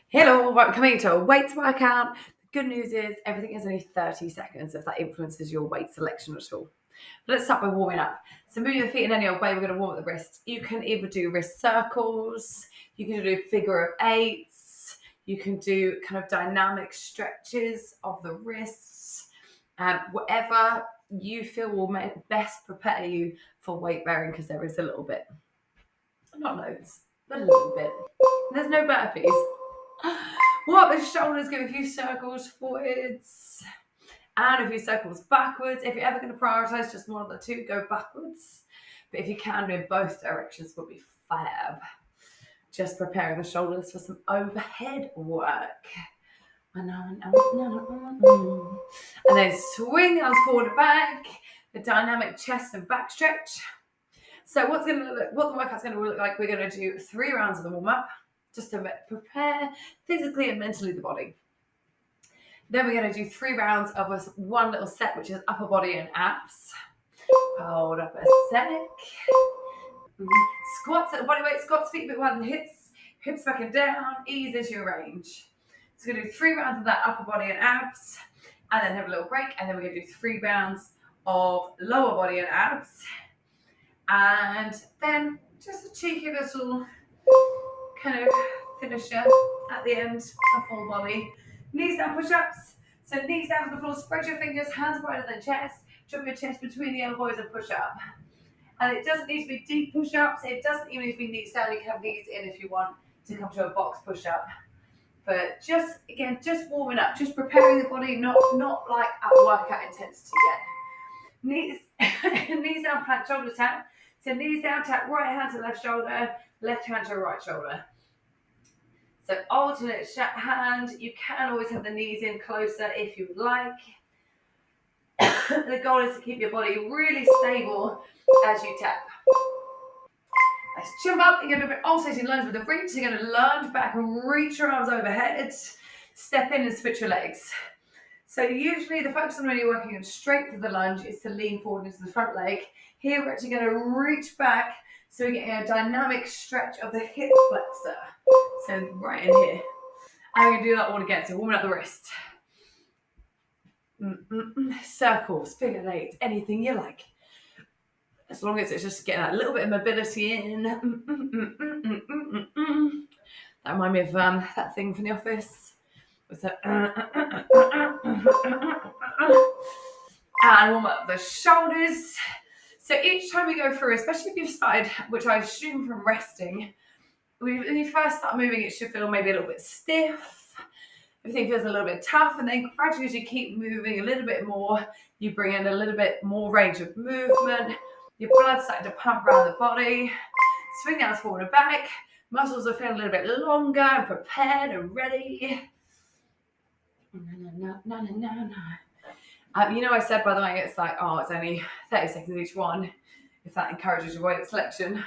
Hello, welcome coming to a weights workout. The good news is everything is only 30 seconds if that influences your weight selection at all. But let's start by warming up. So move your feet in any old way, we're going to warm up the wrists. You can either do wrist circles, you can do figure of eights, you can do kind of dynamic stretches of the wrists, whatever you feel will best prepare you for weight bearing, because there is a little bit, not loads, but a little bit. There's no burpees. What the shoulders, give a few circles forwards and a few circles backwards. If you're ever going to prioritize just one of the two, go backwards. But if you can do in both directions, would be fab. Just preparing the shoulders for some overhead work. And then swing the arms forward and back. The dynamic chest and back stretch. So what the workout's going to look like, we're going to do 3 rounds of the warm up, just to prepare physically and mentally the body. Then we're going to do 3 rounds of one little set, which is upper body and abs. Hold up a sec. Squats at body weight, squats, feet a bit wide, hips back and down, ease as your range. So we're going to do 3 rounds of that upper body and abs, and then have a little break, and then we're going to do 3 rounds of lower body and abs, and then just a cheeky little kind of finisher at the end, a full body. Knees down push-ups. So knees down to the floor, spread your fingers, hands wider than chest, drop your chest between the elbows and push up. And it doesn't need to be deep push-ups, it doesn't even need to be knees down, you can have knees in if you want to come to a box push-up. But just warming up, just preparing the body, not like at workout intensity yet. Knees down, plank, shoulder tap. So knees down, tap right hand to left shoulder, left hand to right shoulder. So alternate hand, you can always have the knees in closer if you would like. The goal is to keep your body really stable as you tap. Let's jump up. You're going to do alternating lunge with the reach. You're going to lunge back and reach your arms overhead. Step in and switch your legs. So usually the focus on when you're working on strength of the lunge is to lean forward into the front leg. Here we're actually going to reach back, so we're getting a dynamic stretch of the hip flexor. So right in here. I'm going to do that all again. So warming up the wrist. Circles, figure eights, anything you like. As long as it's just getting that little bit of mobility in. That reminds me of that thing from The Office. Was that? And warm up the shoulders. So each time we go through, especially if you've started, which I assume from resting, when you first start moving, it should feel maybe a little bit stiff. Everything feels a little bit tough, and then gradually as you keep moving a little bit more, you bring in a little bit more range of movement. Your blood's starting to pump around the body. Swing the arms forward and back. Muscles are feeling a little bit longer and prepared and ready. I said, by the way, it's like, it's only 30 seconds each one. If that encourages your weight selection.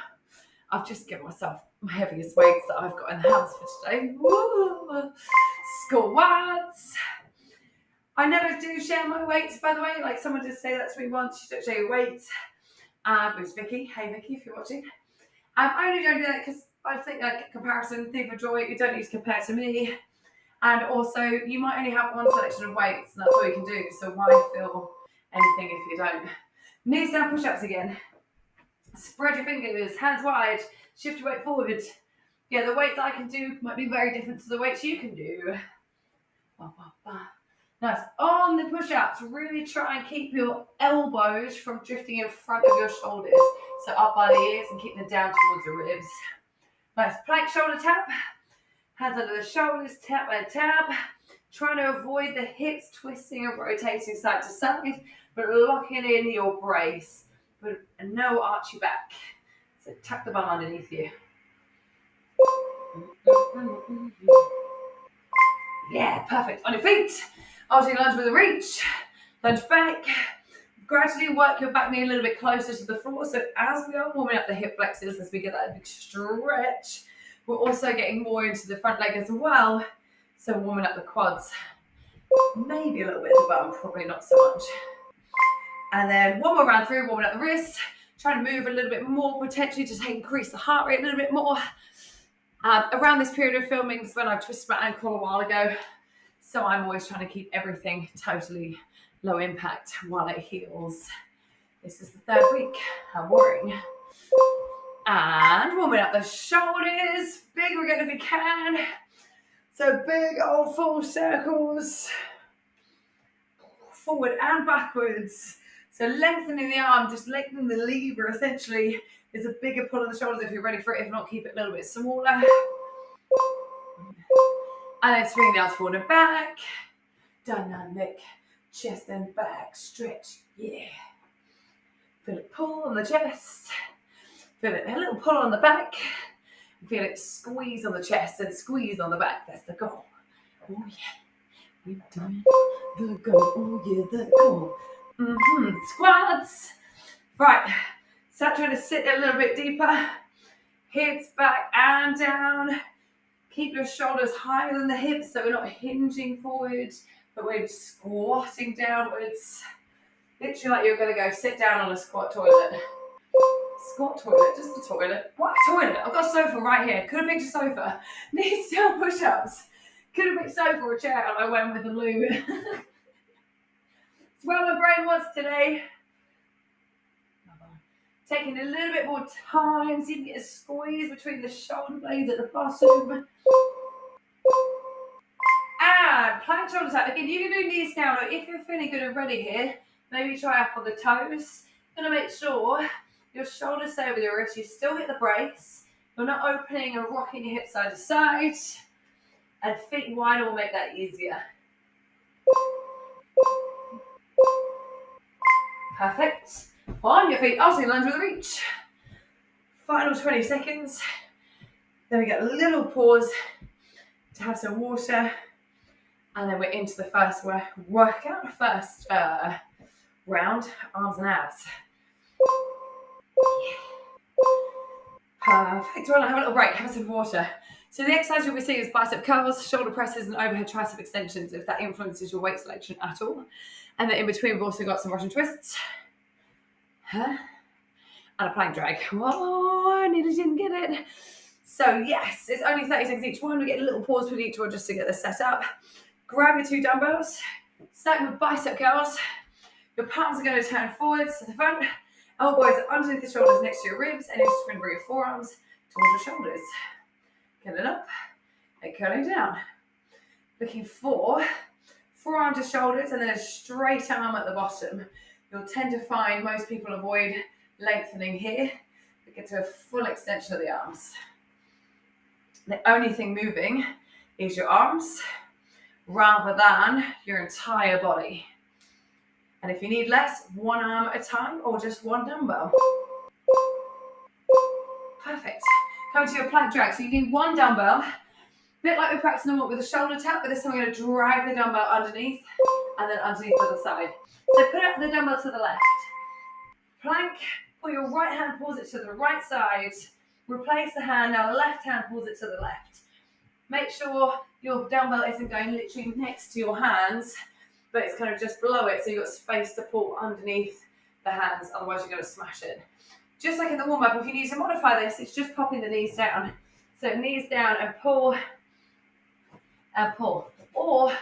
I've just given myself my heaviest weights that I've got in the house for today. Woo! Squats. I never do share my weights, by the way. Like someone did say that to me once, you don't share your weights. It was Vicky. Hey, Vicky, if you're watching. I only don't do that because I think like comparison, thing for joy, you don't need to compare to me. And also, you might only have one selection of weights, and that's all you can do. So why feel anything if you don't? Knees down, push-ups again. Spread your fingers, hands wide, shift your weight forward. Yeah, the weights I can do might be very different to the weights you can do. Nice. On the push-ups, really try and keep your elbows from drifting in front of your shoulders. So up by the ears and keep them down towards the ribs. Nice. Plank shoulder tap. Hands under the shoulders, tap and tap. Trying to avoid the hips twisting and rotating side to side, but locking in your brace. But no archy back. So tuck the bum underneath you. Yeah, perfect. On your feet. Alternating lunge with a reach. Lunge back. Gradually work your back knee a little bit closer to the floor. So as we are warming up the hip flexors, as we get that big stretch, we're also getting more into the front leg as well. So warming up the quads. Maybe a little bit of the bum, probably not so much. And then one more round through, warming up the wrists. Trying to move a little bit more, potentially to increase the heart rate a little bit more. Around this period of filming is when I twisted my ankle a while ago. So I'm always trying to keep everything totally low impact while it heals. This is the third week. How boring. And warming up the shoulders. Bigger again if you can. So big old full circles. Forward and backwards. So lengthening the arm, just lengthening the lever essentially. There's a bigger pull on the shoulders if you're ready for it. If not, keep it a little bit smaller. And then swing the arms forward and back. Dynamic chest and back stretch. Yeah. Feel it pull on the chest. Feel it a little pull on the back. Feel it squeeze on the chest and squeeze on the back. That's the goal. Oh yeah. We've done the goal. Oh yeah, the goal. Squats. Right. Start trying to sit a little bit deeper. Hips back and down. Keep your shoulders higher than the hips so we're not hinging forward, but we're squatting downwards. Literally like you're going to go sit down on a squat toilet. Squat toilet, just a toilet. What toilet? I've got a sofa right here. Could have picked a sofa. Knees down push-ups. Could have picked a sofa or a chair and I went with the loo. It's where my brain was today. Taking a little bit more time so you can get a squeeze between the shoulder blades at the bottom. And plank shoulders out. Again, you can do knees down, or if you're feeling good and ready here, maybe try up on the toes. You're going to make sure your shoulders stay over your wrists. You still get the brace. You're not opening and rocking your hips side to side. And feet wider will make that easier. Perfect. On your feet, also lunge with a reach. Final 20 seconds. Then we get a little pause to have some water. And then we're into the first workout, first round, arms and abs. Perfect. Well, have a little break, have some water. So the exercise you'll be seeing is bicep curls, shoulder presses, and overhead tricep extensions, if that influences your weight selection at all. And then in between, we've also got some Russian twists. And a plank drag. Oh, I nearly didn't get it. So yes, it's only 30 seconds each one. We get a little pause with each one just to get this set up. Grab your 2 dumbbells, start with bicep curls. Your palms are going to turn forwards to the front. Elbows are underneath the shoulders next to your ribs, and you're just going to bring your forearms towards your shoulders. Curling up and curling down. Looking for forearm to shoulders and then a straight arm at the bottom. You'll tend to find most people avoid lengthening here. We get to a full extension of the arms. The only thing moving is your arms rather than your entire body. And if you need less, 1 arm at a time or just 1 dumbbell. Perfect. Come to your plank drag. So you need 1 dumbbell. A bit like we're practicing with a shoulder tap, but this time we're going to drag the dumbbell underneath and then underneath to the side. So put up the dumbbell to the left. Plank, pull your right hand, pulls it to the right side. Replace the hand, now left hand pulls it to the left. Make sure your dumbbell isn't going literally next to your hands, but it's kind of just below it, so you've got space to pull underneath the hands, otherwise you're going to smash it. Just like in the warm-up, if you need to modify this, it's just popping the knees down. So knees down and pull, and pull. Or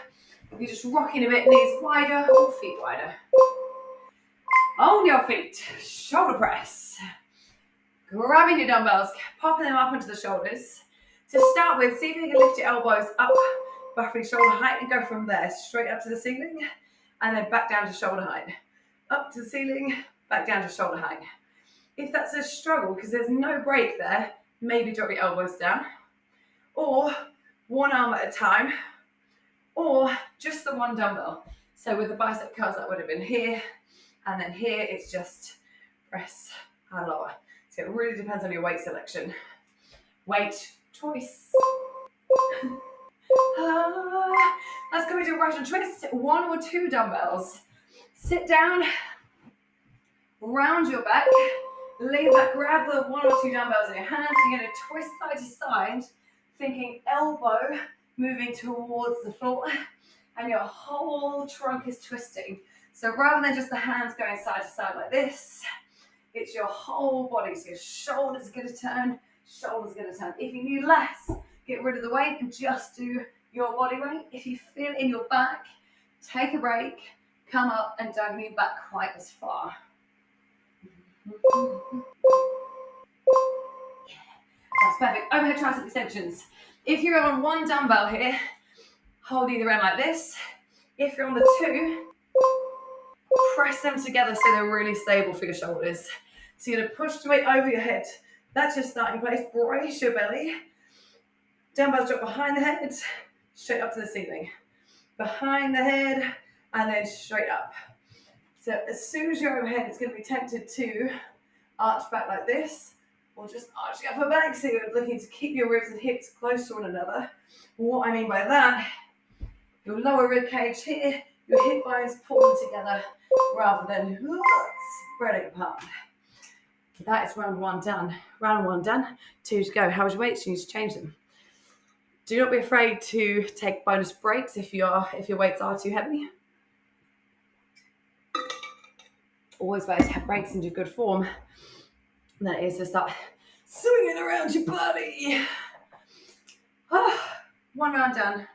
if you're just rocking a bit, knees wider or feet wider. On your feet, shoulder press. Grabbing your dumbbells, popping them up into the shoulders. To start with, see if you can lift your elbows up, roughly shoulder height, and go from there, straight up to the ceiling, and then back down to shoulder height. Up to the ceiling, back down to shoulder height. If that's a struggle, because there's no break there, maybe drop your elbows down, or 1 arm at a time, or just the 1 dumbbell. So with the bicep curls, that would have been here, and then here it's just press and lower. So it really depends on your weight selection. Weight choice. Let's go into a Russian twist. 1 or 2 dumbbells. Sit down, round your back, lean back, grab the 1 or 2 dumbbells in your hands. You're going to twist side to side, thinking elbow moving towards the floor, and your whole trunk is twisting. So rather than just the hands going side to side like this, it's your whole body. So your shoulders are going to turn, shoulders are going to turn. If you need less, get rid of the weight and just do your body weight. If you feel it in your back, take a break, come up and don't move back quite as far. That's perfect. Overhead tricep extensions. If you're on one dumbbell here, hold either end like this. If you're on the two, press them together so they're really stable for your shoulders. So you're going to push the weight over your head. That's your starting place. Brace your belly. Dumbbells drop behind the head, straight up to the ceiling. Behind the head, and then straight up. So as soon as you're overhead, it's going to be tempted to arch back like this, or just arch the upper back, so you're looking to keep your ribs and hips close to one another. What I mean by that, your lower rib cage here, your hip bones pull them together, rather than spreading apart. That is round one done. Round one done. 2 to go. How's your weights? You need to change them. Do not be afraid to take bonus breaks if your weights are too heavy. Always better to have breaks and do good form. And that is to start swinging around your body. One round done.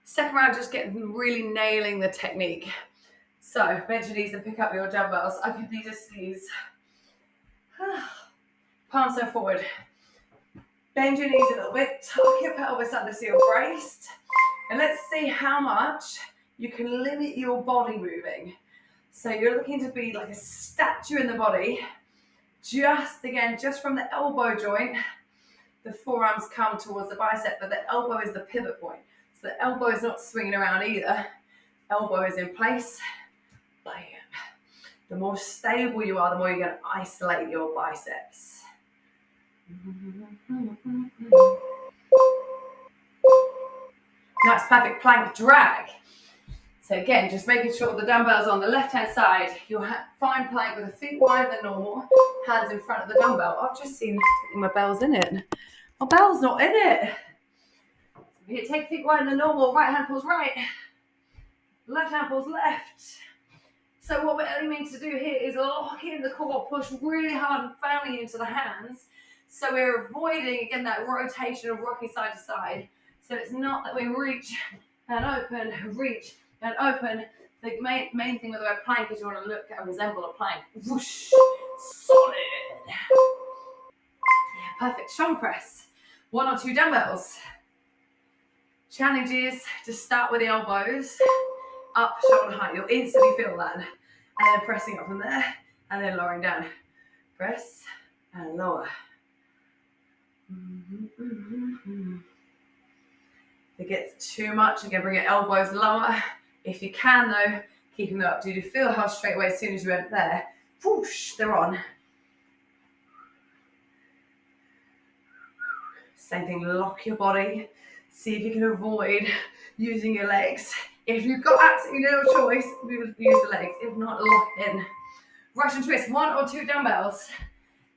Second round, just really nailing the technique. So bend your knees and pick up your dumbbells. I can do just these. Palms are forward. Bend your knees a little bit. Tuck your pelvis under so you're braced. And let's see how much you can limit your body moving. So you're looking to be like a statue in the body. Just from the elbow joint, the forearms come towards the bicep, but the elbow is the pivot point. So the elbow is not swinging around either. Elbow is in place. Bam. The more stable you are, the more you're going to isolate your biceps. That's perfect plank drag. So again, just making sure the dumbbell's on the left-hand side. You'll find plank with the feet wider than normal, hands in front of the dumbbell. I've just seen my bell's in it. My bell's not in it. So here, take feet wider than normal. Right hand pulls right. Left hand pulls left. So what we're aiming to do here is lock in the core, push really hard and firmly into the hands. So we're avoiding, again, that rotation of rocking side to side. So it's not that we reach and open, reach and open. The main thing with the plank is you want to look and resemble a plank. Whoosh, solid. Yeah, perfect. Shoulder press. 1 or 2 dumbbells. Challenge is to start with the elbows up, shoulder height. You'll instantly feel that. And then pressing up from there, and then lowering down. Press and lower. If it gets too much, again, bring your elbows lower. If you can, though, keeping them up. Do you feel how straight away as soon as you went there? Whoosh, they're on. Same thing, lock your body. See if you can avoid using your legs. If you've got absolutely no choice, we would use the legs. If not, lock in. Russian twist, 1 or 2 dumbbells.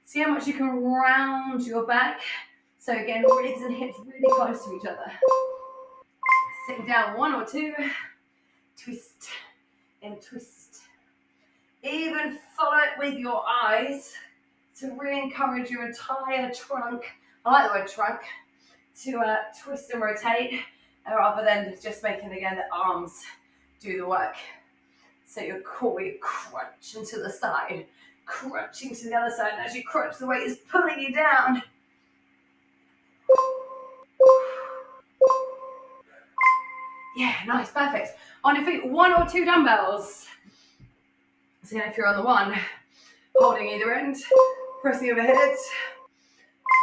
See how much you can round your back. So again, ribs and hips really close to each other. Sitting down, 1 or 2. Twist and twist. Even follow it with your eyes to re-encourage your entire trunk. I like the word trunk. To twist and rotate, rather than just making, again, the arms do the work. So your core, you crunch into the side, crunching to the other side, and as you crunch, the weight is pulling you down. Yeah, nice, perfect. On your feet, 1 or 2 dumbbells. So again, if you're on the one, holding either end, pressing overhead,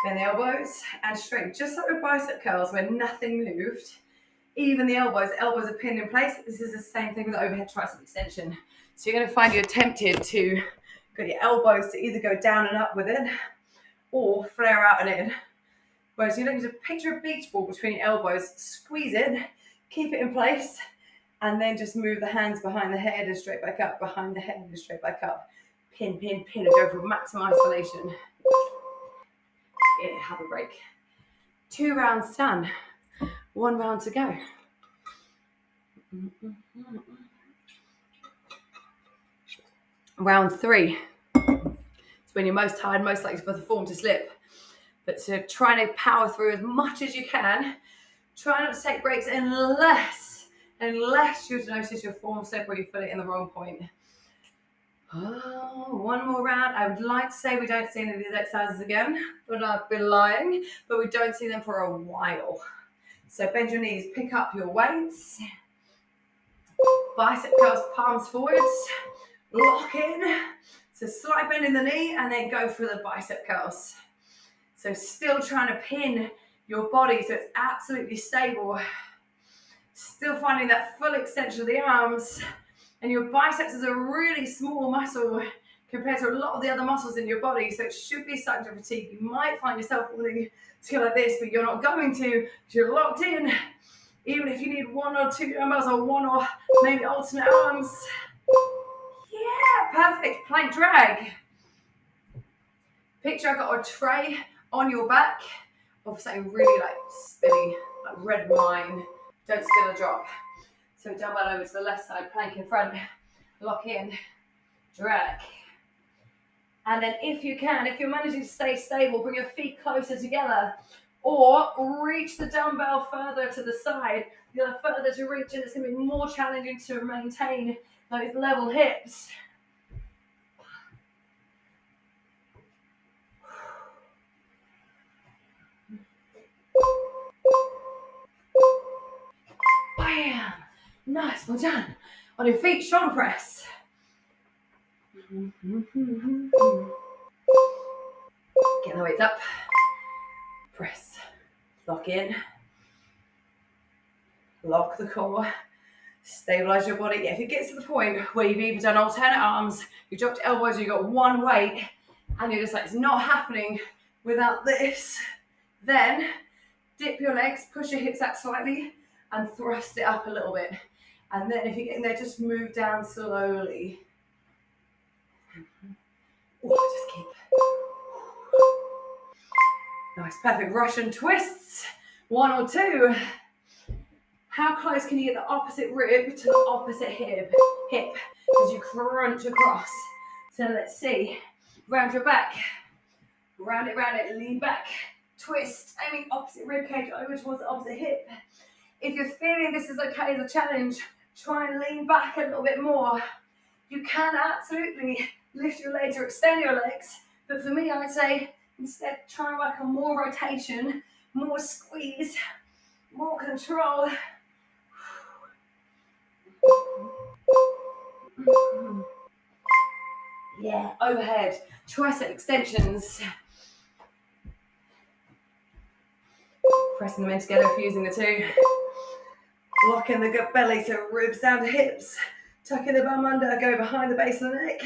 bend the elbows and straighten, just like with bicep curls where nothing moved. Even the elbows are pinned in place. This is the same thing with the overhead tricep extension. So you're going to find you're tempted to get your elbows to either go down and up with it or flare out and in. Whereas you're looking to picture a beach ball between your elbows, squeeze it, keep it in place, and then just move the hands behind the head and straight back up, behind the head and straight back up. Pin, pin, pin, and go for maximum isolation. Yeah, have a break. 2 rounds done. 1 round to go. Round 3. It's when you're most tired, most likely for the form to slip. but to try to power through as much as you can. Try not to take breaks unless you notice your form slip or you put it in the wrong point. Oh, one more round. I would like to say we don't see any of these exercises again, but I've been lying, but we don't see them for a while. So bend your knees, pick up your weights. Bicep curls, palms forwards. Lock in. So slight bend in the knee and then go for the bicep curls. So still trying to pin your body so it's absolutely stable. Still finding that full extension of the arms. And your biceps is a really small muscle compared to a lot of the other muscles in your body. So it should be starting to fatigue. You might find yourself wanting to go like this, but you're not going to because you're locked in. Even if you need 1 or 2 dumbbells or 1 or maybe alternate arms. Yeah, perfect. Plank drag. Picture I've got a tray on your back of something really like spinny, like red wine. Don't spill a drop. So dumbbell over to the left side, plank in front, lock in, drag. And then if you can, if you're managing to stay stable, bring your feet closer together or reach the dumbbell further to the side. The further to reach it, it's going to be more challenging to maintain those level hips. Bam! Nice, well done. On your feet, shoulder press. Get the weights up. Press. Lock in. Lock the core. Stabilize your body. If it gets to the point where you've either done alternate arms, you dropped your elbows, you got one weight, and you're just like, it's not happening without this, then dip your legs, push your hips out slightly, and thrust it up a little bit. And then if you're getting there, just move down slowly. Just keep. Nice, perfect. Russian twists. 1 or 2. How close can you get the opposite rib to the opposite hip as you crunch across? So let's see. Round your back. Round it, lean back. Twist, aiming opposite rib cage over towards the opposite hip. If you're feeling this is okay as a challenge, try and lean back a little bit more. You can absolutely lift your legs or extend your legs, but for me, I would say instead try and work on more rotation, more squeeze, more control. Yeah, overhead, tricep extensions. Pressing them in together if you're using the 2. Locking the gut belly so ribs down to hips. Tucking the bum under, go behind the base of the neck.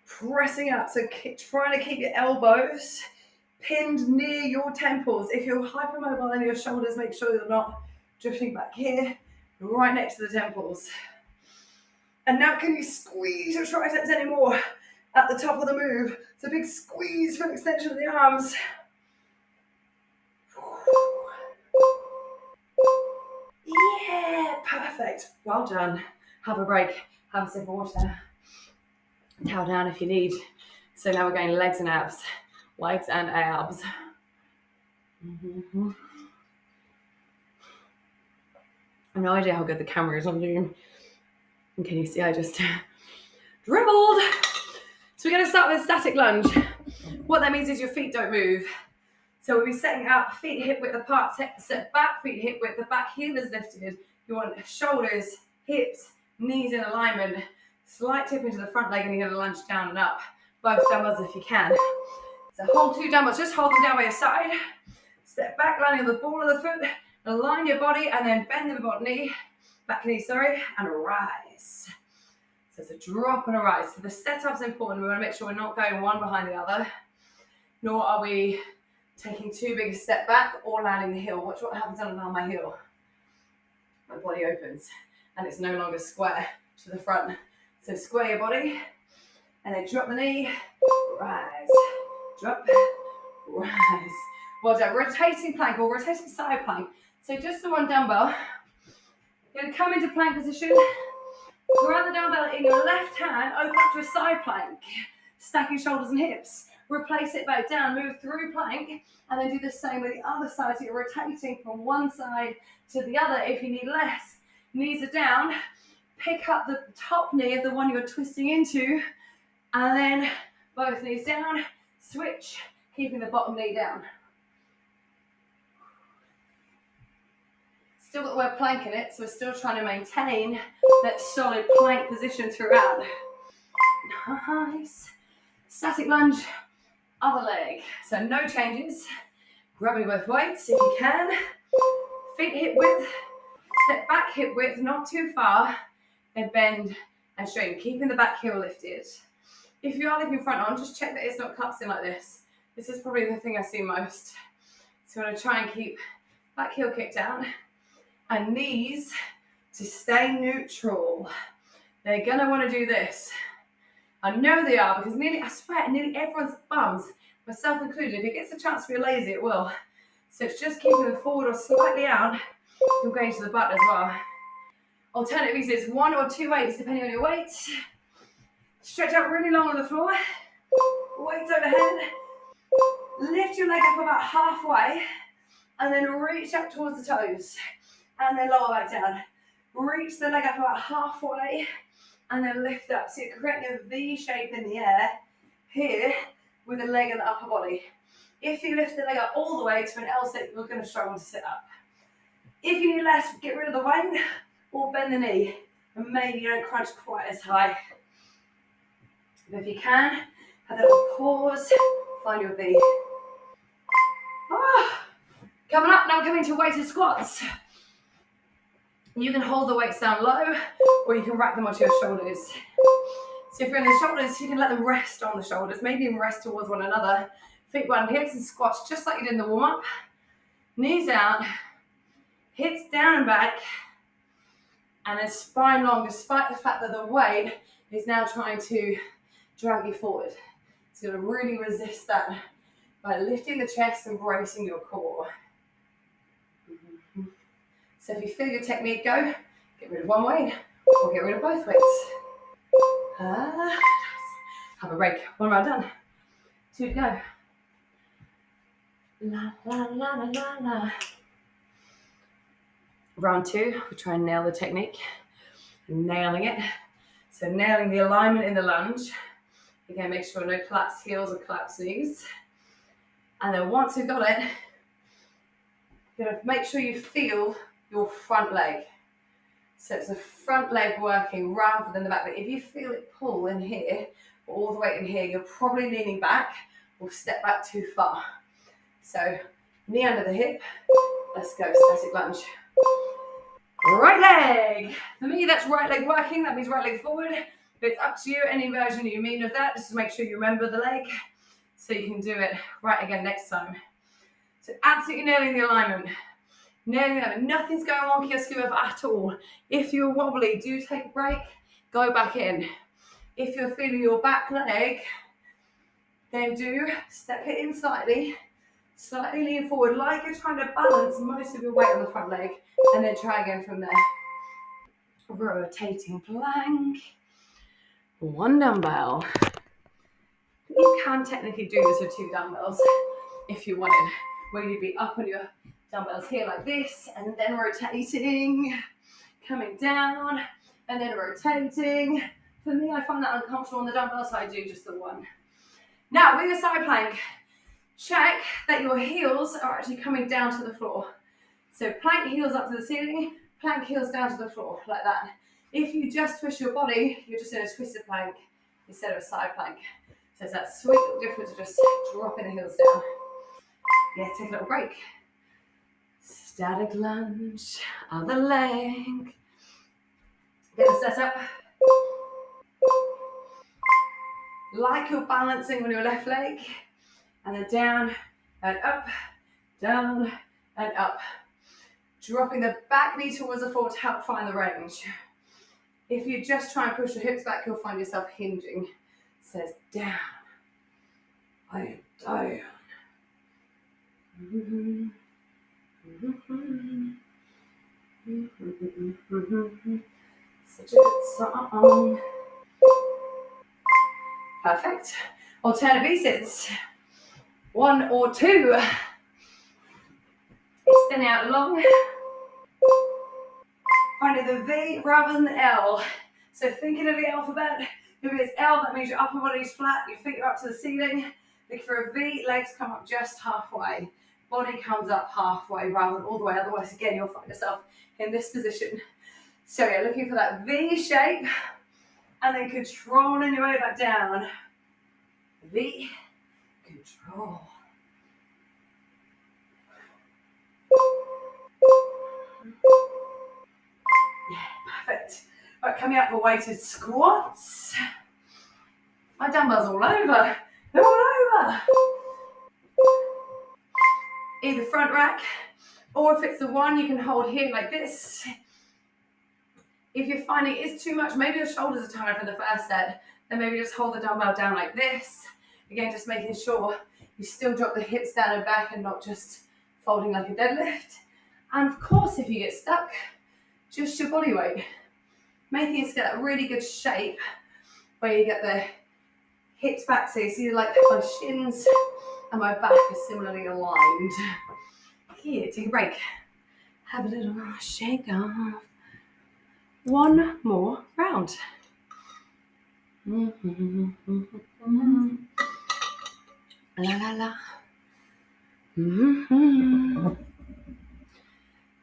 Pressing up, so trying to keep your elbows pinned near your temples. If you're hypermobile, then your shoulders, make sure you're not drifting back here, right next to the temples. And now can you squeeze your triceps anymore at the top of the move? It's a big squeeze for an extension of the arms. Yeah, perfect. Well done. Have a break. Have a sip of water. Towel down if you need. So now we're going legs and abs. Legs and abs. I have no idea how good the camera is on Zoom. And can you see I just dribbled? So we're going to start with a static lunge. What that means is your feet don't move. So we'll be setting up, feet hip width apart, step back, feet hip width, the back heel is lifted. You want shoulders, hips, knees in alignment. Slight tip into the front leg and you're going to lunge down and up. Both dumbbells if you can. So hold 2 dumbbells, just hold them down by your side. Step back, landing on the ball of the foot. Align your body and then bend the bottom knee, back knee, and rise. So it's a drop and a rise. So the setup's important. We want to make sure we're not going one behind the other, nor are we taking too big a step back or landing the heel. Watch what happens on my heel. My body opens and it's no longer square to the front. So square your body and then drop the knee, rise, drop, rise. Well done. Rotating plank or rotating side plank. So just the 1 dumbbell. You're going to come into plank position. Grab the dumbbell in your left hand, open up to a side plank. Stacking shoulders and hips. replace it back down, move through plank, and then do the same with the other side. So you're rotating from one side to the other. If you need less, knees are down, pick up the top knee of the one you're twisting into, and then both knees down, switch, keeping the bottom knee down. Still got the word plank in it, so we're still trying to maintain that solid plank position throughout. Nice. Static lunge, other leg. So no changes. Grabbing both weights if you can. Feet hip width, step back hip width, not too far, then bend and straighten, keeping the back heel lifted. If you are lifting front on, just check that it's not collapsing like this. This is probably the thing I see most. So I'm going to try and keep back heel kicked down and knees to stay neutral. They're going to want to do this. I know they are, because I swear, nearly everyone's bums, myself included, if it gets a chance to be lazy, it will. So it's just keeping them forward or slightly out. You're going to the butt as well. Alternative is 1 or 2 weights, depending on your weight. Stretch out really long on the floor. Weights overhead. Lift your leg up about halfway, and then reach up towards the toes. And then lower back down. Reach the leg up about halfway, and then lift up. So you're creating a V shape in the air here with the leg and the upper body. If you lift the leg up all the way to an L shape, you're going to struggle to sit up. If you need less, get rid of the weight or bend the knee. And maybe you don't crunch quite as high. But if you can, have a little pause, find your V. Coming up, now coming to weighted squats. You can hold the weights down low, or you can rack them onto your shoulders. So if you're in the shoulders, you can let them rest on the shoulders, maybe even rest towards one another. Feet behind hips and squats just like you did in the warm-up. Knees out, hips down and back, and then spine long, despite the fact that the weight is now trying to drag you forward. So you're going to really resist that by lifting the chest and bracing your core. So if you feel your technique go, get rid of one weight or get rid of both weights. Have a break. 1 round done. 2 to go. La, la, la, la, la, la. Round 2, we try and nail the technique. Nailing it. So nailing the alignment in the lunge. Again, make sure no collapsed heels or collapsed knees. And then once you've got it, you're going to make sure you feel your front leg. So it's the front leg working rather than the back leg. If you feel it pull in here, all the way in here, you're probably leaning back or step back too far. So knee under the hip. Let's go, static lunge. Right leg. For me, that's right leg working. That means right leg forward. But it's up to you, any version you mean of that. Just to make sure you remember the leg so you can do it right again next time. So absolutely nailing the alignment. Nailing that. Nothing's going wonky or skew at all. If you're wobbly, do take a break. Go back in. If you're feeling your back leg, then do step it in slightly. Slightly lean forward like you're trying to balance most of your weight on the front leg. And then try again from there. Rotating plank. 1 dumbbell. You can technically do this with 2 dumbbells if you wanted. Where you'd be up on your dumbbells here like this, and then rotating, coming down, and then rotating. For me, I find that uncomfortable on the dumbbell, so I do just the 1. Now, with your side plank, check that your heels are actually coming down to the floor. So plank heels up to the ceiling, plank heels down to the floor, like that. If you just twist your body, you're just in a twisted plank instead of a side plank. So it's that sweet little difference of just dropping the heels down. Yeah, take a little break. Static lunge, other leg. Get the set up. Like you're balancing on your left leg. And then down and up, down and up. Dropping the back knee towards the floor to help find the range. If you just try and push the hips back, you'll find yourself hinging. So it's down, and down. Such a good song. Perfect. Alternate V-sits. 1 or 2. Extending out long. Finding the V rather than the L. So thinking of the alphabet, if it's L, that means your upper body's flat, your feet are up to the ceiling. Look for a V, legs come up just halfway. Body comes up halfway rather than all the way, otherwise again you'll find yourself in this position. So yeah, looking for that V shape and then controlling your way back down. V, control. Yeah, perfect. Right, coming up for weighted squats. My dumbbells all over. They're all over. Either front rack, or if it's the one you can hold here like this. If you're finding it is too much, maybe your shoulders are tired from the first set, then maybe just hold the dumbbell down like this. Again, just making sure you still drop the hips down and back and not just folding like a deadlift. And of course, if you get stuck, just your body weight. Making it get that really good shape where you get the hips back, so you see like my shins and my back are similarly aligned. Here, take a break. Have a little shake off. One more round. La la la.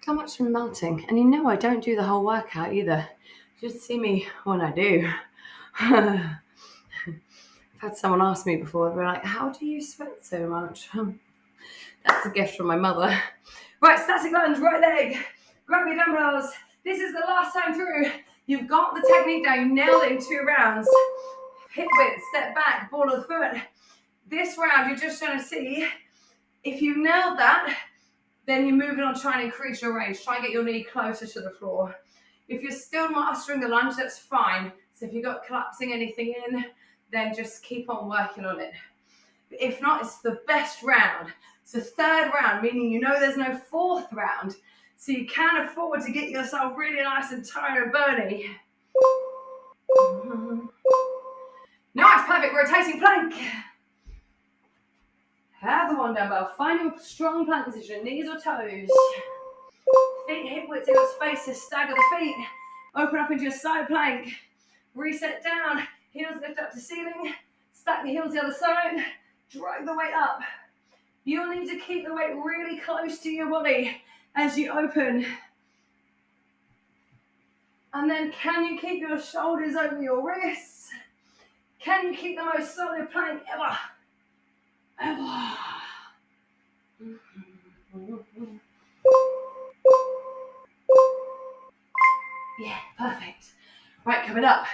How much I'm melting. And you know I don't do the whole workout either. Just see me when I do. I've had someone ask me before, they're like, how do you sweat so much? That's a gift from my mother. Right, static lunge, right leg. Grab your dumbbells. This is the last time through. You've got the technique down. You nailed it in 2 rounds. Hip width, step back, ball of the foot. This round, you're just trying to see if you nailed that, then you're moving on, trying to increase your range. Try and get your knee closer to the floor. If you're still mastering the lunge, that's fine. So if you've got collapsing anything in, then just keep on working on it. If not, it's the best round. It's the 3rd round, meaning you know there's no 4th round. So you can afford to get yourself really nice and tired and burny. Nice, perfect, rotating plank. Have the one dumbbell. Find your strong plank position, knees or toes. Feet hip width, so you've got space to stagger the feet. Open up into your side plank. Reset down, heels lift up to ceiling. Stack the heels the other side. Drag the weight up. You'll need to keep the weight really close to your body as you open. And then can you keep your shoulders over your wrists? Can you keep the most solid plank ever? Ever. Yeah, perfect. Right, coming up.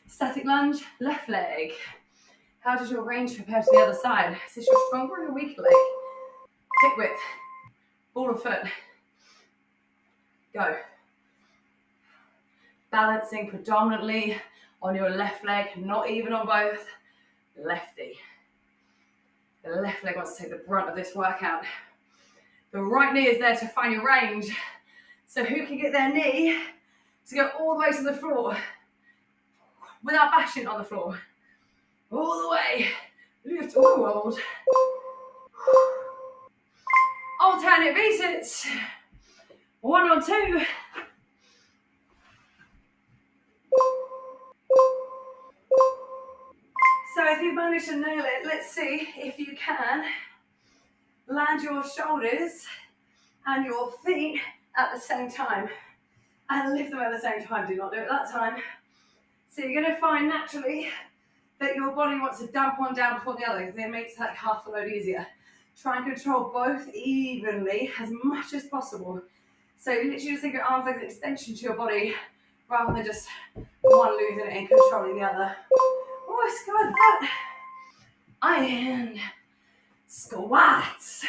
Static lunge, left leg. How does your range compare to the other side? Is this your stronger or your weaker leg? Hip width, ball of foot. Go. Balancing predominantly on your left leg, not even on both. Lefty. The left leg wants to take the brunt of this workout. The right knee is there to find your range. So who can get their knee to go all the way to the floor without bashing on the floor? All the way. Lift or hold. Alternate V-sits. 1 or 2. So if you manage to nail it, let's see if you can land your shoulders and your feet at the same time and lift them at the same time. Do not do it that time. So you're going to find naturally that your body wants to dump one down before the other because it makes that half the load easier. Try and control both evenly as much as possible. So literally just think your arms like an extension to your body rather than just one losing it and controlling the other. Oh, let's go with that. And squats.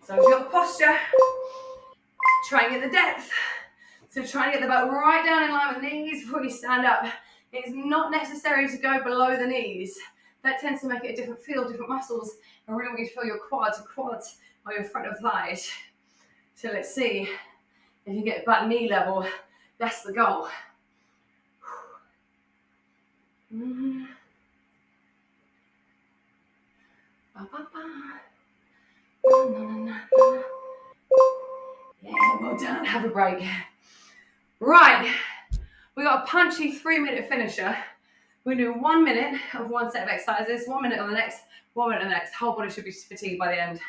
So you've got the posture. Try and get the depth. So try and get the butt right down in line with the knees before you stand up. It's not necessary to go below the knees. That tends to make it a different feel, different muscles. I really want you to feel your quads or your front of thighs. So let's see if you get butt knee level. That's the goal. Mm. Ba, ba, ba. Na, na, na, na. Yeah, well done. Have a break. Right, we got a punchy 3-minute finisher. We're going to do 1 minute of one set of exercises, 1 minute on the next, 1 minute on the next. Whole body should be fatigued by the end.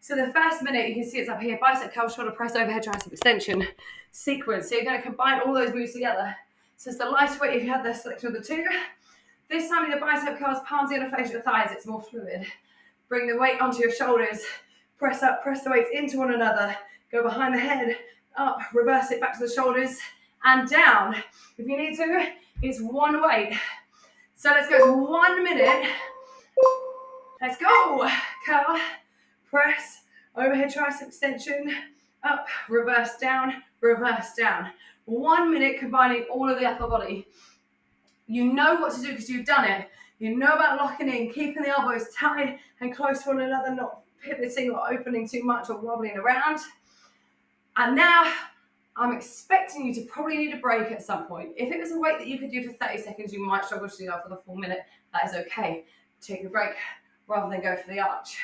So the first minute, you can see it's up here, bicep curl, shoulder press, overhead tricep extension sequence. So you're going to combine all those moves together. So it's the lighter weight if you had the selection of the two. This time with the bicep curls, palms in and face your thighs, it's more fluid. Bring the weight onto your shoulders. Press up, press the weights into one another. Go behind the head, up, reverse it back to the shoulders and down. If you need to, it's one weight. So let's go 1 minute. Let's go. Curl, press, overhead tricep extension, up, reverse down, reverse down. 1 minute combining all of the upper body. You know what to do because you've done it. You know about locking in, keeping the elbows tight and close to one another, not pivoting or opening too much or wobbling around. And now I'm expecting you to probably need a break at some point. If it was a weight that you could do for 30 seconds, you might struggle to do that for the full minute. That is okay. Take a break rather than go for the arch.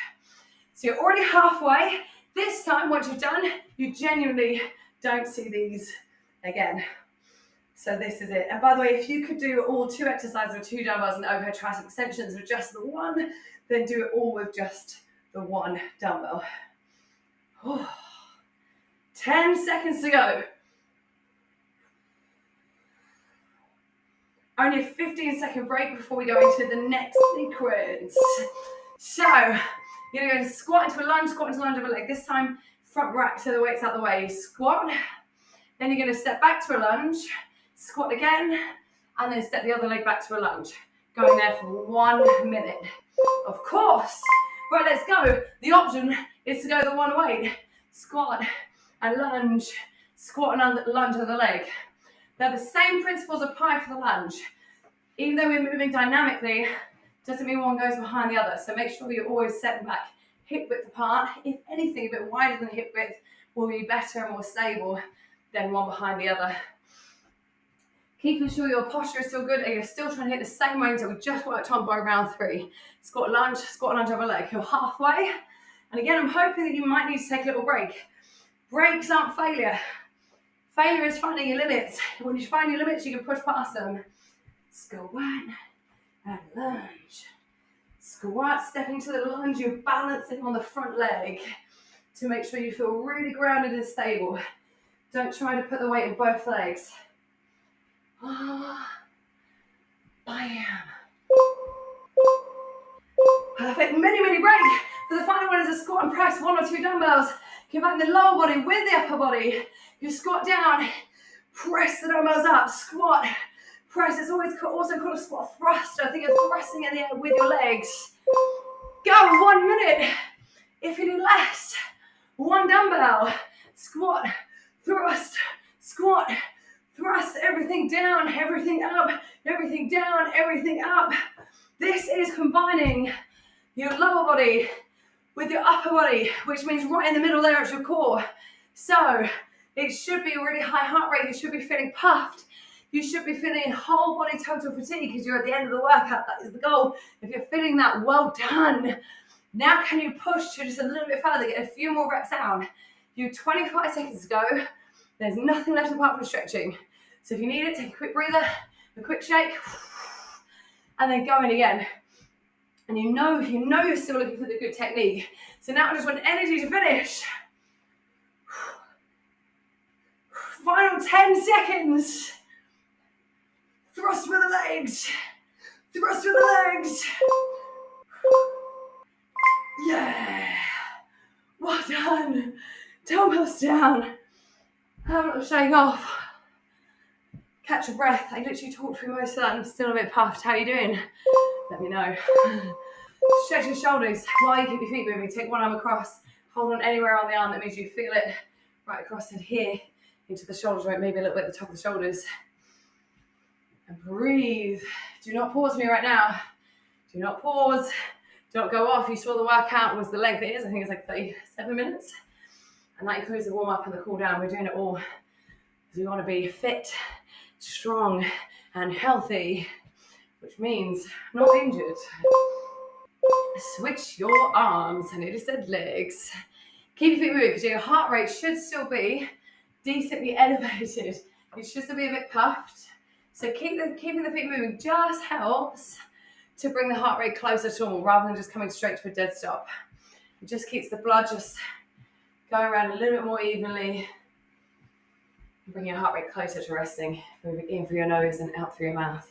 So you're already halfway. This time, once you've done, you genuinely don't see these again. So this is it. And by the way, if you could do all 2 exercises with 2 dumbbells and overhead tricep extensions with just the one, then do it all with just the 1 dumbbell. 10 seconds to go. Only a 15-second break before we go into the next sequence. So you're going to squat into a lunge of a leg. This time, front rack so the weight's out the way. Squat. Then you're going to step back to a lunge. Squat again, and then step the other leg back to a lunge. Going there for 1 minute. Of course. Right, let's go. The option is to go the one weight. Squat and lunge. Squat and lunge of the leg. Now the same principles apply for the lunge. Even though we're moving dynamically, doesn't mean one goes behind the other. So make sure you're always stepping back, hip width apart. If anything, a bit wider than hip width will be better and more stable than one behind the other. Keeping sure your posture is still good and you're still trying to hit the same range that we just worked on by round 3. Squat, lunge over leg. You're halfway. And again, I'm hoping that you might need to take a little break. Breaks aren't failure. Failure is finding your limits. When you find your limits, you can push past them. Squat and lunge. Squat, stepping to the lunge, you're balancing on the front leg to make sure you feel really grounded and stable. Don't try to put the weight in both legs. Bam. Perfect. Mini break. For the final one is a squat and press, 1 or 2 dumbbells. Combine the lower body with the upper body. You squat down, press the dumbbells up, squat, press. It's always also called a squat thruster. I think you're thrusting in the air with your legs. Go 1 minute. If you need less, 1 dumbbell. Squat, thrust, squat, thrust, everything down, everything up, everything down, everything up. This is combining your lower body with your upper body, which means right in the middle there is your core. So it should be a really high heart rate. You should be feeling puffed. You should be feeling whole body total fatigue because you're at the end of the workout. That is the goal. If you're feeling that, well done. Now can you push to just a little bit further, get a few more reps down. You 25 seconds to go. There's nothing left apart from stretching. So if you need it, take a quick breather, a quick shake, and then go in again. And you know you're still looking for the good technique. So now I just want energy to finish. Final 10 seconds. Thrust with the legs. Thrust with the legs. Yeah. Well done. Dumbbells down. Have a little shake off. Catch your breath. I literally talked through most of that and I'm still a bit puffed. How are you doing? Let me know. Stretch your shoulders while you keep your feet moving. Take one arm across. Hold on anywhere on the arm that means you feel it. Right across it here into the shoulder joint, maybe a little bit at the top of the shoulders. And breathe. Do not pause me right now. Do not pause. Don't go off. You saw the workout was the length it is. I think it's like 37 minutes. And that includes the warm up and the cool down. We're doing it all because we want to be fit, strong, and healthy which means not injured. Switch your arms. I nearly said legs. Keep your feet moving because your heart rate should still be decently elevated. You should still be a bit puffed. So keeping the feet moving just helps to bring the heart rate closer to normal rather than just coming straight to a dead stop. It just keeps the blood just going around a little bit more evenly. Bring your heart rate closer to resting. Moving in through your nose and out through your mouth.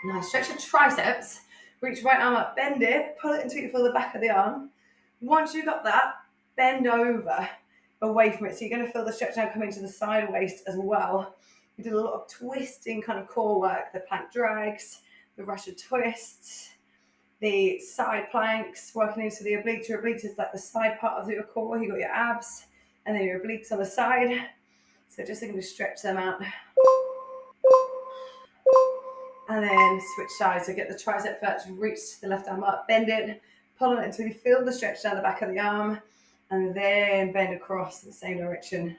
Nice. Stretch your triceps. Reach right arm up, bend it, pull it until you feel the back of the arm. Once you've got that, bend over away from it. So you're going to feel the stretch now coming to the side waist as well. We did a lot of twisting kind of core work, the plank drags, the Russian twists, the side planks, working into the obliques. Your obliques is like the side part of your core. You got your abs and then your obliques on the side. So just going to stretch them out. And then switch sides. So get the tricep first, reach the left arm up, bend it, pull it until you feel the stretch down the back of the arm, and then bend across in the same direction.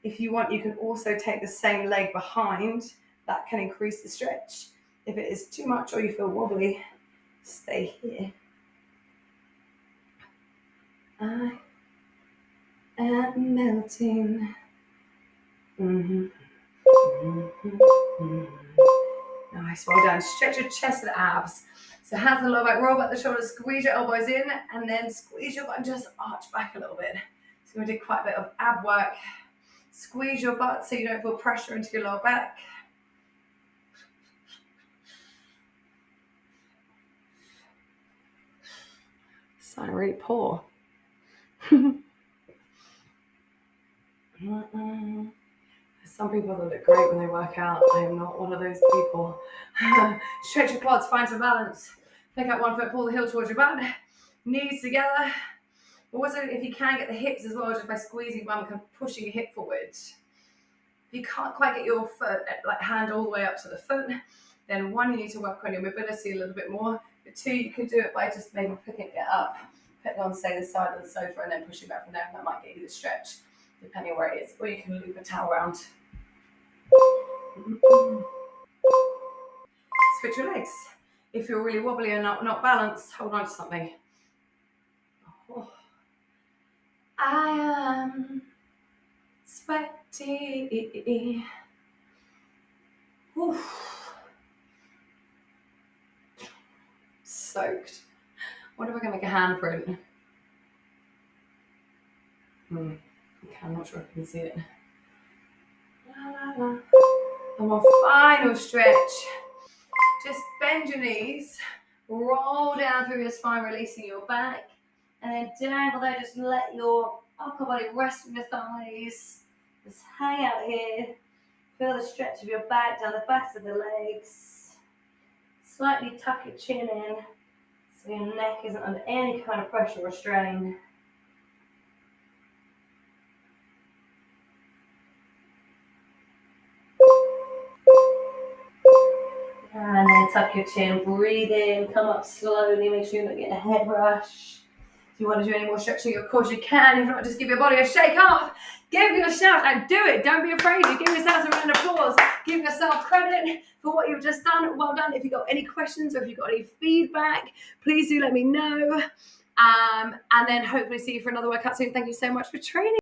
If you want, you can also take the same leg behind. That can increase the stretch. If it is too much or you feel wobbly, stay here. I am melting. Nice, well done. Stretch your chest and abs. So hands on the lower back, roll back the shoulders, squeeze your elbows in, and then squeeze your butt and just arch back a little bit. So we're going to do quite a bit of ab work. Squeeze your butt so you don't feel pressure into your lower back. Sounding really poor. Some people that look great when they work out. I am not one of those people. Stretch your quads, find some balance. Pick up one foot, pull the heel towards your butt. Knees together. Also, if you can, get the hips as well, just by squeezing one, kind of pushing your hip forward. If you can't quite get your foot, like hand all the way up to the foot, then one, you need to work on your mobility a little bit more. But two, you can do it by just maybe picking it up, putting it on, say, the side of the sofa, and then pushing back from there, and that might get you the stretch, depending on where it is. Or you can loop a towel around. Switch your legs. If you're really wobbly and not balanced, hold on to something. Oh. I am sweaty. Oof. Soaked. What if I can make a handprint? Okay, I'm not sure if you can see it. And one final stretch. Just bend your knees, roll down through your spine, releasing your back, and then down below, just let your upper body rest on your thighs. Just hang out here. Feel the stretch of your back down the backs of the legs. Slightly tuck your chin in so your neck isn't under any kind of pressure or strain. And then tuck your chin, breathe in, come up slowly, make sure you're not getting a head rush. If you want to do any more stretching, of course you can. If not, just give your body a shake off. Give yourself a shout and do it. Don't be afraid. Give yourself a round of applause. Give yourself credit for what you've just done. Well done. If you've got any questions or if you've got any feedback, please do let me know. And then hopefully see you for another workout soon. Thank you so much for training.